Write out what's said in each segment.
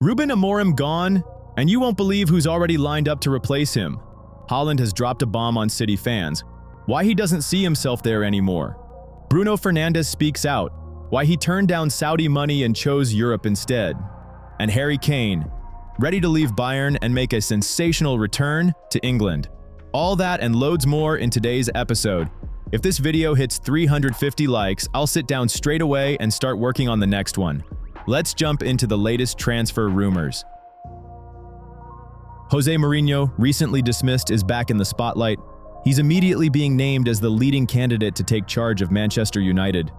Rúben Amorim gone, and you won't believe who's already lined up to replace him. Haaland has dropped a bomb on City fans. Why he doesn't see himself there anymore. Bruno Fernandes speaks out. Why he turned down Saudi money and chose Europe instead. And Harry Kane, ready to leave Bayern and make a sensational return to England. All that and loads more in today's episode. If this video hits 350 likes, I'll sit down straight away and start working on the next one. Let's jump into the latest transfer rumors. Jose Mourinho, recently dismissed, is back in the spotlight. He's immediately being named as the leading candidate to take charge of Manchester United.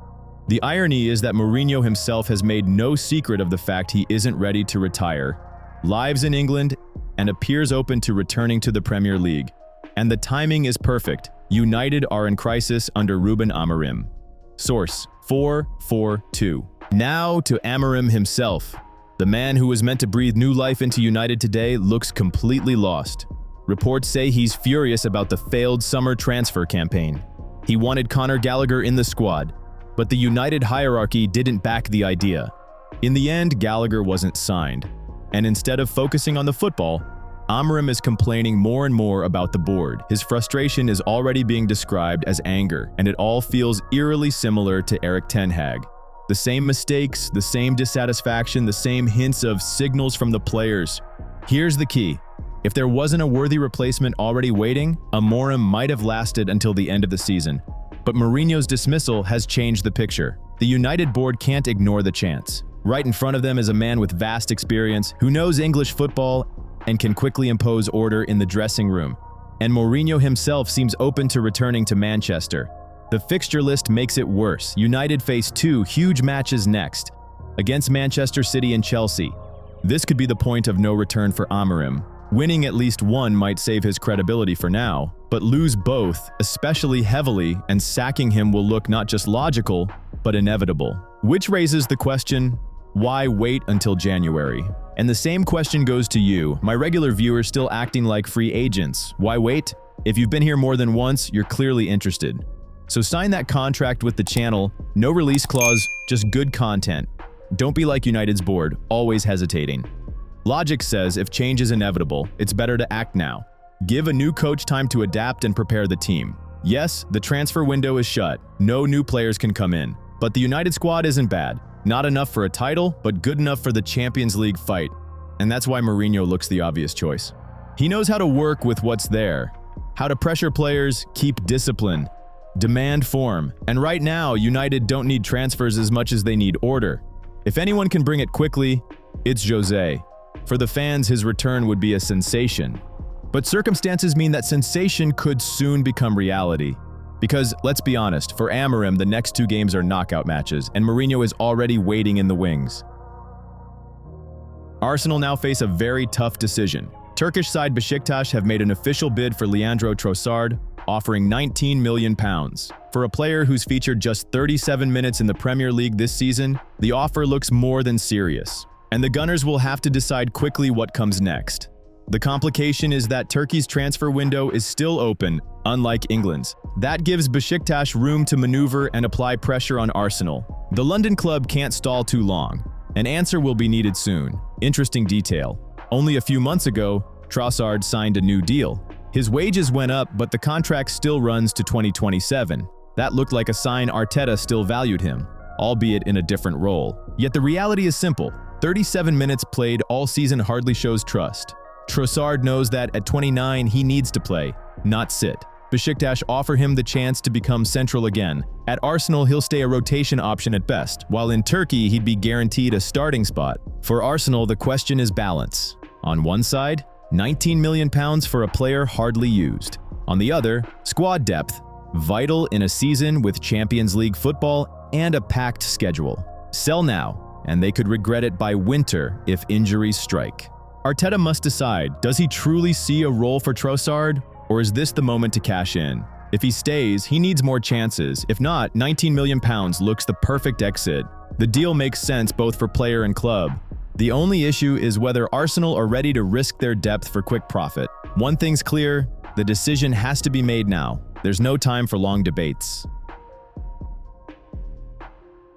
The irony is that Mourinho himself has made no secret of the fact he isn't ready to retire, lives in England, and appears open to returning to the Premier League. And the timing is perfect. United are in crisis under Rúben Amorim. Source: 442. Now to Amorim himself. The man who was meant to breathe new life into United today looks completely lost. Reports say he's furious about the failed summer transfer campaign. He wanted Conor Gallagher in the squad, but the United hierarchy didn't back the idea. In the end, Gallagher wasn't signed, and instead of focusing on the football, Amorim is complaining more and more about the board. His frustration is already being described as anger, and it all feels eerily similar to Erik ten Hag. The same mistakes, the same dissatisfaction, the same hints of signals from the players. Here's the key. If there wasn't a worthy replacement already waiting, Amorim might have lasted until the end of the season. But Mourinho's dismissal has changed the picture. The United board can't ignore the chance. Right in front of them is a man with vast experience, who knows English football and can quickly impose order in the dressing room. And Mourinho himself seems open to returning to Manchester. The fixture list makes it worse. United face two huge matches next, against Manchester City and Chelsea. This could be the point of no return for Amorim. Winning at least one might save his credibility for now, but lose both, especially heavily, and sacking him will look not just logical, but inevitable. Which raises the question, why wait until January? And the same question goes to you, my regular viewers still acting like free agents. Why wait? If you've been here more than once, you're clearly interested. So sign that contract with the channel, no release clause, just good content. Don't be like United's board, always hesitating. Logic says if change is inevitable, it's better to act now. Give a new coach time to adapt and prepare the team. Yes, the transfer window is shut, no new players can come in. But the United squad isn't bad. Not enough for a title, but good enough for the Champions League fight. And that's why Mourinho looks the obvious choice. He knows how to work with what's there, how to pressure players, keep discipline, demand form. And right now, United don't need transfers as much as they need order. If anyone can bring it quickly, it's Jose. For the fans, his return would be a sensation. But circumstances mean that sensation could soon become reality. Because, let's be honest, for Amorim, the next two games are knockout matches, and Mourinho is already waiting in the wings. Arsenal now face a very tough decision. Turkish side Besiktas have made an official bid for Leandro Trossard, offering £19 million. For a player who's featured just 37 minutes in the Premier League this season, the offer looks more than serious. And the Gunners will have to decide quickly what comes next. The complication is that Turkey's transfer window is still open, unlike England's. That gives Besiktas room to maneuver and apply pressure on Arsenal. The London club can't stall too long. An answer will be needed soon. Interesting detail. Only a few months ago, Trossard signed a new deal. His wages went up, but the contract still runs to 2027. That looked like a sign Arteta still valued him, albeit in a different role. Yet the reality is simple. 37 minutes played all season hardly shows trust. Trossard knows that at 29 he needs to play, not sit. Besiktas offer him the chance to become central again. At Arsenal, he'll stay a rotation option at best, while in Turkey he'd be guaranteed a starting spot. For Arsenal, the question is balance. On one side, £19 million for a player hardly used. On the other, squad depth, vital in a season with Champions League football and a packed schedule. Sell now, and they could regret it by winter if injuries strike. Arteta must decide, does he truly see a role for Trossard, or is this the moment to cash in? If he stays, he needs more chances. If not, £19 million looks the perfect exit. The deal makes sense both for player and club. The only issue is whether Arsenal are ready to risk their depth for quick profit. One thing's clear, the decision has to be made now. There's no time for long debates.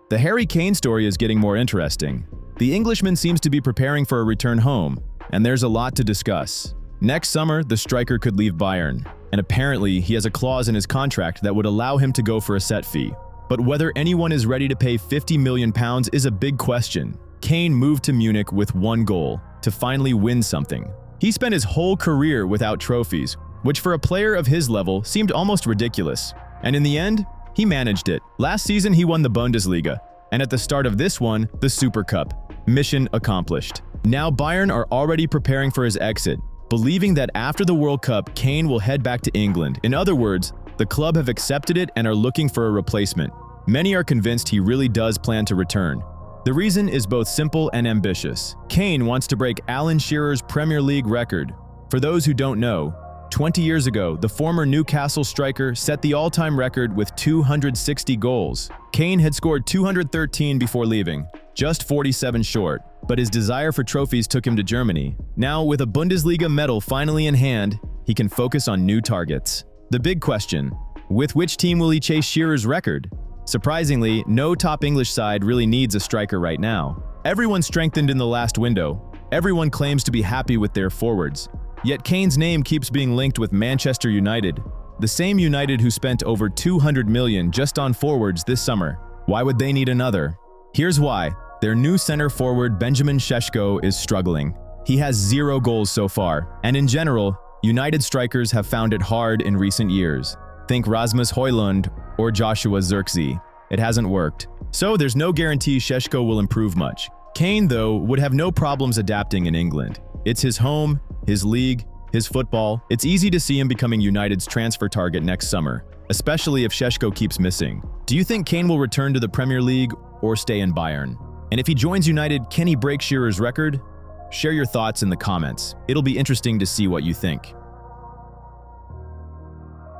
The Harry Kane story is getting more interesting. The Englishman seems to be preparing for a return home, and there's a lot to discuss. Next summer, the striker could leave Bayern, and apparently he has a clause in his contract that would allow him to go for a set fee. But whether anyone is ready to pay £50 million is a big question. Kane moved to Munich with one goal: to finally win something. He spent his whole career without trophies, which for a player of his level seemed almost ridiculous. And in the end, he managed it. Last season he won the Bundesliga, and at the start of this one, the Super Cup. Mission accomplished. Now Bayern are already preparing for his exit, believing that after the World Cup, Kane will head back to England. In other words, the club have accepted it and are looking for a replacement. Many are convinced he really does plan to return. The reason is both simple and ambitious. Kane wants to break Alan Shearer's Premier League record. For those who don't know, 20 years ago, the former Newcastle striker set the all-time record with 260 goals. Kane had scored 213 before leaving, just 47 short, but his desire for trophies took him to Germany. Now, with a Bundesliga medal finally in hand, he can focus on new targets. The big question: with which team will he chase Shearer's record? Surprisingly, no top English side really needs a striker right now. Everyone strengthened in the last window. Everyone claims to be happy with their forwards. Yet Kane's name keeps being linked with Manchester United, the same United who spent over $200 million just on forwards this summer. Why would they need another? Here's why. Their new center forward Benjamin Šeško is struggling. He has 0 goals so far, and in general, United strikers have found it hard in recent years. Think Rasmus Højlund or Joshua Zirkzee. It hasn't worked. So there's no guarantee Šeško will improve much. Kane, though, would have no problems adapting in England. It's his home, his league, his football. It's easy to see him becoming United's transfer target next summer, especially if Šeško keeps missing. Do you think Kane will return to the Premier League or stay in Bayern? And if he joins United, can he break Shearer's record? Share your thoughts in the comments. It'll be interesting to see what you think.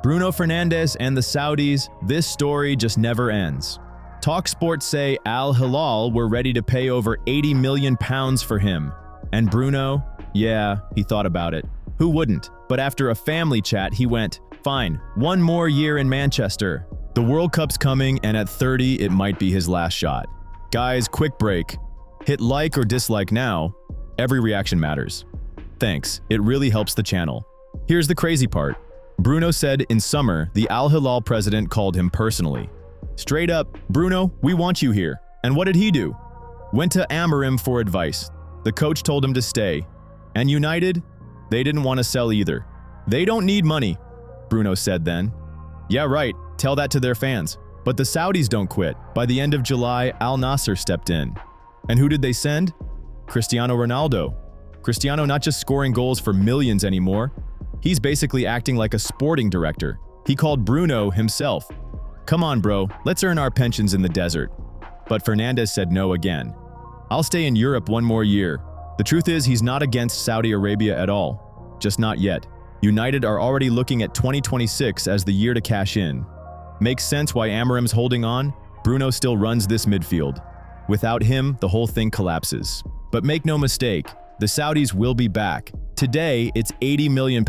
Bruno Fernandes and the Saudis, this story just never ends. TalkSport say Al Hilal were ready to pay over £80 million for him. And Bruno, yeah, he thought about it. Who wouldn't? But after a family chat, he went, fine, 1 more year in Manchester. The World Cup's coming, and at 30, it might be his last shot. Guys, quick break. Hit like or dislike now. Every reaction matters. Thanks, it really helps the channel. Here's the crazy part. Bruno said in summer, the Al Hilal president called him personally. Straight up, Bruno, we want you here. And what did he do? Went to Amorim for advice. The coach told him to stay. And United? They didn't want to sell either. They don't need money, Bruno said then. Yeah, right, tell that to their fans. But the Saudis don't quit. By the end of July, Al Nassr stepped in. And who did they send? Cristiano Ronaldo. Cristiano not just scoring goals for millions anymore. He's basically acting like a sporting director. He called Bruno himself. Come on, bro, let's earn our pensions in the desert. But Fernandes said no again. I'll stay in Europe 1 more year. The truth is, he's not against Saudi Arabia at all. Just not yet. United are already looking at 2026 as the year to cash in. Makes sense why Amorim's holding on. Bruno still runs this midfield. Without him, the whole thing collapses. But make no mistake, the Saudis will be back. Today, it's £80 million.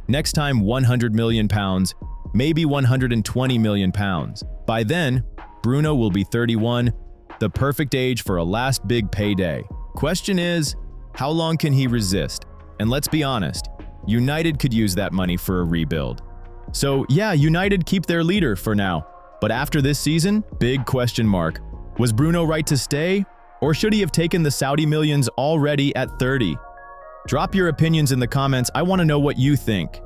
Next time, £100 million, maybe £120 million. By then, Bruno will be 31, the perfect age for a last big payday. Question is, how long can he resist? And let's be honest, United could use that money for a rebuild. So yeah, United keep their leader for now. But after this season, big question mark. Was Bruno right to stay? Or should he have taken the Saudi millions already at 30? Drop your opinions in the comments. I want to know what you think.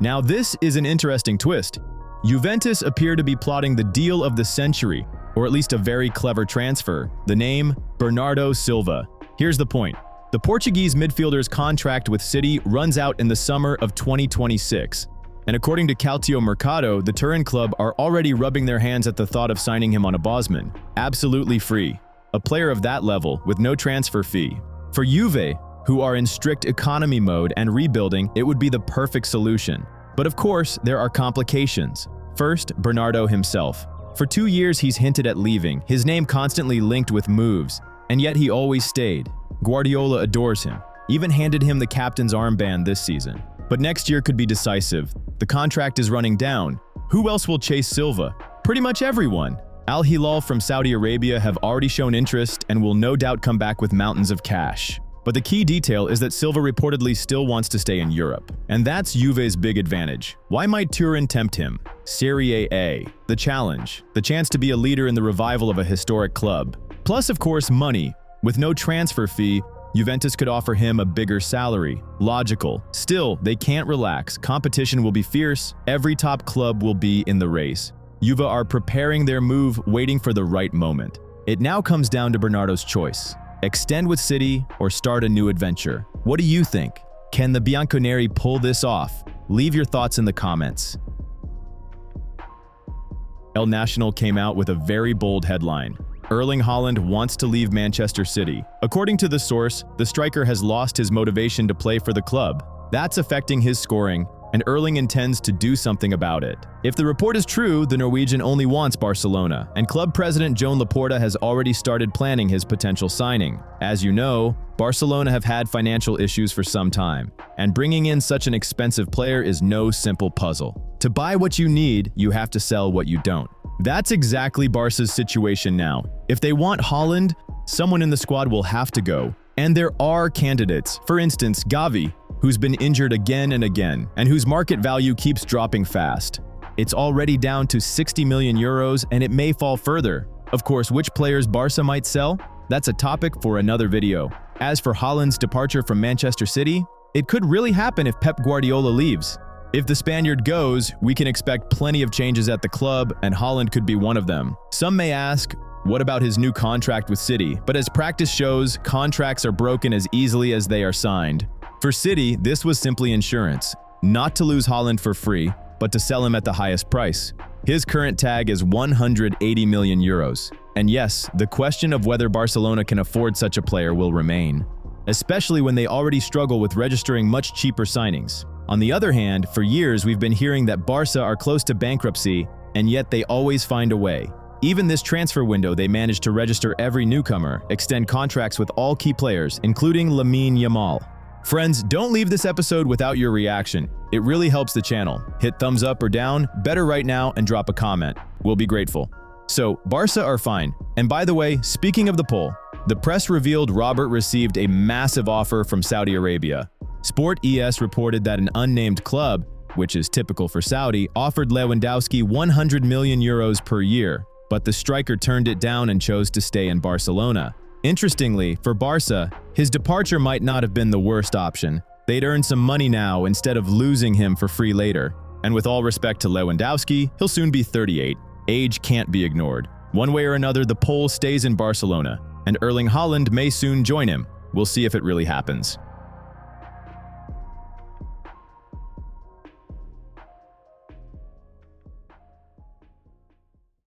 Now this is an interesting twist. Juventus appear to be plotting the deal of the century, or at least a very clever transfer. The name, Bernardo Silva. Here's the point. The Portuguese midfielder's contract with City runs out in the summer of 2026. And according to Calcio Mercato, the Turin club are already rubbing their hands at the thought of signing him on a Bosman. Absolutely free. A player of that level with no transfer fee. For Juve, who are in strict economy mode and rebuilding, it would be the perfect solution. But of course, there are complications. First, Bernardo himself. For 2 years, he's hinted at leaving, his name constantly linked with moves, and yet he always stayed. Guardiola adores him, even handed him the captain's armband this season. But next year could be decisive. The contract is running down. Who else will chase Silva? Pretty much everyone. Al Hilal from Saudi Arabia have already shown interest and will no doubt come back with mountains of cash. But the key detail is that Silva reportedly still wants to stay in Europe. And that's Juve's big advantage. Why might Turin tempt him? Serie A, the challenge, the chance to be a leader in the revival of a historic club. Plus, of course, money. With no transfer fee, Juventus could offer him a bigger salary. Logical. Still, they can't relax. Competition will be fierce. Every top club will be in the race. Juve are preparing their move, waiting for the right moment. It now comes down to Bernardo's choice. Extend with City or start a new adventure. What do you think? Can the Bianconeri pull this off? Leave your thoughts in the comments. El Nacional came out with a very bold headline. Erling Haaland wants to leave Manchester City. According to the source, the striker has lost his motivation to play for the club. That's affecting his scoring, and Erling intends to do something about it. If the report is true, the Norwegian only wants Barcelona, and club president Joan Laporta has already started planning his potential signing. As you know, Barcelona have had financial issues for some time, and bringing in such an expensive player is no simple puzzle. To buy what you need, you have to sell what you don't. That's exactly Barca's situation now. If they want Haaland, someone in the squad will have to go. And there are candidates. For instance, Gavi, who's been injured again and again, and whose market value keeps dropping fast. It's already down to 60 million euros, and it may fall further. Of course, which players Barca might sell? That's a topic for another video. As for Haaland's departure from Manchester City, it could really happen if Pep Guardiola leaves. If the Spaniard goes, we can expect plenty of changes at the club, and Haaland could be one of them. Some may ask, what about his new contract with City? But as practice shows, contracts are broken as easily as they are signed. For City, this was simply insurance, not to lose Haaland for free, but to sell him at the highest price. His current tag is 180 million euros. And yes, the question of whether Barcelona can afford such a player will remain, especially when they already struggle with registering much cheaper signings. On the other hand, for years we've been hearing that Barca are close to bankruptcy, and yet they always find a way. Even this transfer window, they managed to register every newcomer, extend contracts with all key players, including Lamine Yamal. Friends, don't leave this episode without your reaction. It really helps the channel. Hit thumbs up or down, better right now, and drop a comment. We'll be grateful. So, Barca are fine. And by the way, speaking of the poll, the press revealed Robert received a massive offer from Saudi Arabia. Sport ES reported that an unnamed club, which is typical for Saudi, offered Lewandowski 100 million euros per year, but the striker turned it down and chose to stay in Barcelona. Interestingly, for Barca, his departure might not have been the worst option. They'd earn some money now instead of losing him for free later. And with all respect to Lewandowski, he'll soon be 38. Age can't be ignored. One way or another, the Pole stays in Barcelona, and Erling Haaland may soon join him. We'll see if it really happens.